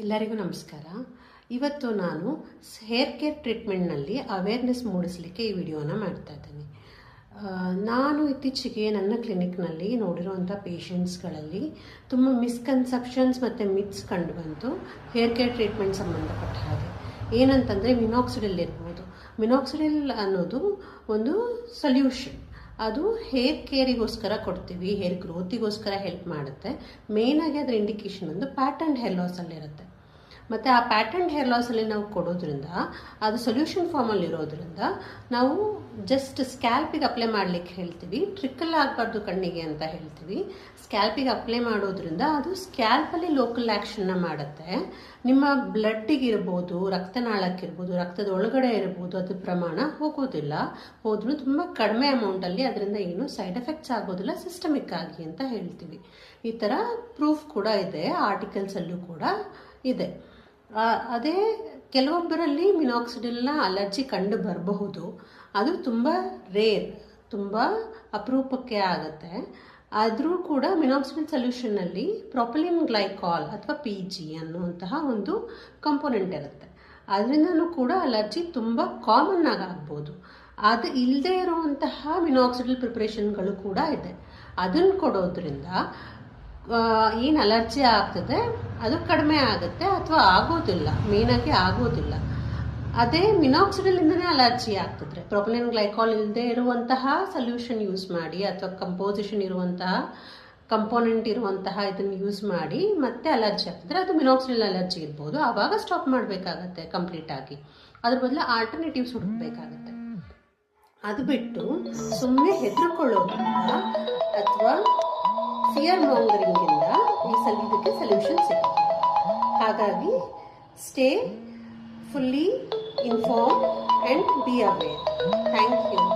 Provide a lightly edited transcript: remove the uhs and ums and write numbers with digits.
ಎಲ್ಲರಿಗೂ ನಮಸ್ಕಾರ. ಇವತ್ತು ನಾನು ಹೇರ್ ಕೇರ್ ಟ್ರೀಟ್ಮೆಂಟ್ನಲ್ಲಿ ಅವೇರ್ನೆಸ್ ಮೂಡಿಸಲಿಕ್ಕೆ ಈ ವಿಡಿಯೋನ ಮಾಡ್ತಾ ಇದ್ದೀನಿ. ನಾನು ಇತ್ತೀಚೆಗೆ ನನ್ನ ಕ್ಲಿನಿಕ್ನಲ್ಲಿ ನೋಡಿರುವಂಥ ಪೇಷಂಟ್ಸ್ಗಳಲ್ಲಿ ತುಂಬ ಮಿಸ್ಕನ್ಸೆಪ್ಷನ್ಸ್ ಮತ್ತು ಮಿತ್ಸ್ ಕಂಡು ಬಂತು ಹೇರ್ ಕೇರ್ ಟ್ರೀಟ್ಮೆಂಟ್ ಸಂಬಂಧಪಟ್ಟ ಹಾಗೆ. ಏನಂತಂದರೆ ಮಿನಾಕ್ಸಿಡಿಲ್ ಇರ್ಬೋದು. ಮಿನಾಕ್ಸಿಡಿಲ್ ಅನ್ನೋದು ಒಂದು ಸೊಲ್ಯೂಷನ್. ಅದು ಹೇರ್ ಕೇರಿಗೋಸ್ಕರ ಕೊಡ್ತೀವಿ, ಹೇರ್ ಗ್ರೋತಿಗೋಸ್ಕರ ಹೆಲ್ಪ್ ಮಾಡುತ್ತೆ. ಮೇಯ್ನಾಗಿ ಅದರ ಇಂಡಿಕೇಶನ್ ಒಂದು ಪ್ಯಾಟರ್ನ್ ಹೇರ್ ಲಾಸಲ್ಲಿರುತ್ತೆ. ಮತ್ತು ಆ ಪ್ಯಾಟರ್ನ್ ಹೇರ್ ಲಾಸಲ್ಲಿ ನಾವು ಕೊಡೋದ್ರಿಂದ ಅದು ಸೊಲ್ಯೂಷನ್ ಫಾರ್ಮಲ್ಲಿ ಇರೋದ್ರಿಂದ ನಾವು ಜಸ್ಟ್ ಸ್ಕ್ಯಾಲ್ಪಿಗೆ ಅಪ್ಲೈ ಮಾಡಲಿಕ್ಕೆ ಹೇಳ್ತೀವಿ. ಟ್ರಿಕಲ್ ಆಗಬಾರ್ದು ಕಣ್ಣಿಗೆ ಅಂತ ಹೇಳ್ತೀವಿ. ಸ್ಕ್ಯಾಲ್ಪಿಗೆ ಅಪ್ಲೈ ಮಾಡೋದ್ರಿಂದ ಅದು ಸ್ಕ್ಯಾಲ್ಪಲ್ಲಿ ಲೋಕಲ್ ಆ್ಯಕ್ಷನ್ನ ಮಾಡುತ್ತೆ. ನಿಮ್ಮ ಬ್ಲಡ್ಡಿಗಿರ್ಬೋದು, ರಕ್ತನಾಳಕ್ಕಿರ್ಬೋದು, ರಕ್ತದ ಒಳಗಡೆ ಇರ್ಬೋದು, ಅದ್ರ ಪ್ರಮಾಣ ಹೋಗೋದಿಲ್ಲ. ಹೋದ್ರೂ ತುಂಬ ಕಡಿಮೆ ಅಮೌಂಟಲ್ಲಿ ಅದರಿಂದ ಏನು ಸೈಡ್ ಎಫೆಕ್ಟ್ಸ್ ಆಗೋದಿಲ್ಲ, ಸಿಸ್ಟಮಿಕ್ ಆಗಿ ಅಂತ ಹೇಳ್ತೀವಿ. ಈ ಥರ ಪ್ರೂಫ್ ಕೂಡ ಇದೆ, ಆರ್ಟಿಕಲ್ಸಲ್ಲೂ ಕೂಡ ಇದೆ. ಅದೇ ಕೆಲವೊಬ್ಬರಲ್ಲಿ ಮಿನಾಕ್ಸಿಡಿಲ್ನ ಅಲರ್ಜಿ ಕಂಡು ಬರಬಹುದು. ಅದು ತುಂಬ ರೇರ್, ತುಂಬ ಅಪರೂಪಕ್ಕೆ ಆಗುತ್ತೆ. ಆದರೂ ಕೂಡ ಮಿನಾಕ್ಸಿಡಿಲ್ ಸೊಲ್ಯೂಷನ್ನಲ್ಲಿ ಪ್ರೊಪಲಿನ್ ಗ್ಲೈಕಾಲ್ ಅಥವಾ PG ಅನ್ನುವಂತಹ ಒಂದು ಕಂಪೋನೆಂಟ್ ಇರುತ್ತೆ. ಅದರಿಂದನೂ ಕೂಡ ಅಲರ್ಜಿ ತುಂಬ ಕಾಮನ್ ಆಗ್ಬೋದು. ಅದು ಇಲ್ಲದೆ ಇರುವಂತಹ ಮಿನಾಕ್ಸಿಡಿಲ್ ಪ್ರಿಪ್ರೇಷನ್ಗಳು ಕೂಡ ಇದೆ. ಅದನ್ನು ಕೊಡೋದ್ರಿಂದ ಏನು ಅಲರ್ಜಿ ಆಗ್ತದೆ ಅದು ಕಡಿಮೆ ಆಗುತ್ತೆ ಅಥವಾ ಆಗೋದಿಲ್ಲ, ಮೇನಾಗಿ ಆಗೋದಿಲ್ಲ. ಅದೇ ಮಿನಾಕ್ಸಿಡಿಲಿಂದನೇ ಅಲರ್ಜಿ ಆಗ್ತದೆ. ಪ್ರೊಪಲಿನ್ ಗ್ಲೈಕಾಲ್ ಇಲ್ಲದೆ ಇರುವಂತಹ ಸೊಲ್ಯೂಷನ್ ಯೂಸ್ ಮಾಡಿ ಅಥವಾ ಕಂಪೋಸಿಷನ್ ಇರುವಂತಹ ಕಂಪೋನೆಂಟ್ ಇರುವಂತಹ ಇದನ್ನು ಯೂಸ್ ಮಾಡಿ ಮತ್ತೆ ಅಲರ್ಜಿ ಆಗ್ತದೆ. ಅದು ಮಿನಾಕ್ಸಿಡಿಲ್ ಅಲರ್ಜಿ ಇರ್ಬೋದು. ಆವಾಗ ಸ್ಟಾಪ್ ಮಾಡಬೇಕಾಗತ್ತೆ ಕಂಪ್ಲೀಟ್ ಆಗಿ. ಅದ್ರ ಬದಲು ಆಲ್ಟರ್ನೇಟಿವ್ಸ್ ಹುಡುಕಬೇಕಾಗತ್ತೆ. ಅದು ಬಿಟ್ಟು ಸುಮ್ಮನೆ ಹೆದರ್ಕೊಳ್ಳೋದ್ರಿಂದ ಅಥವಾ ಫಿಯರ್ ಮಾಂಗರಿಂಗಿಂದ ಇದಕ್ಕೆ ಸೊಲ್ಯೂಷನ್ ಸಿಗುತ್ತೆ. ಹಾಗಾಗಿ stay fully inform and be aware. Thank you.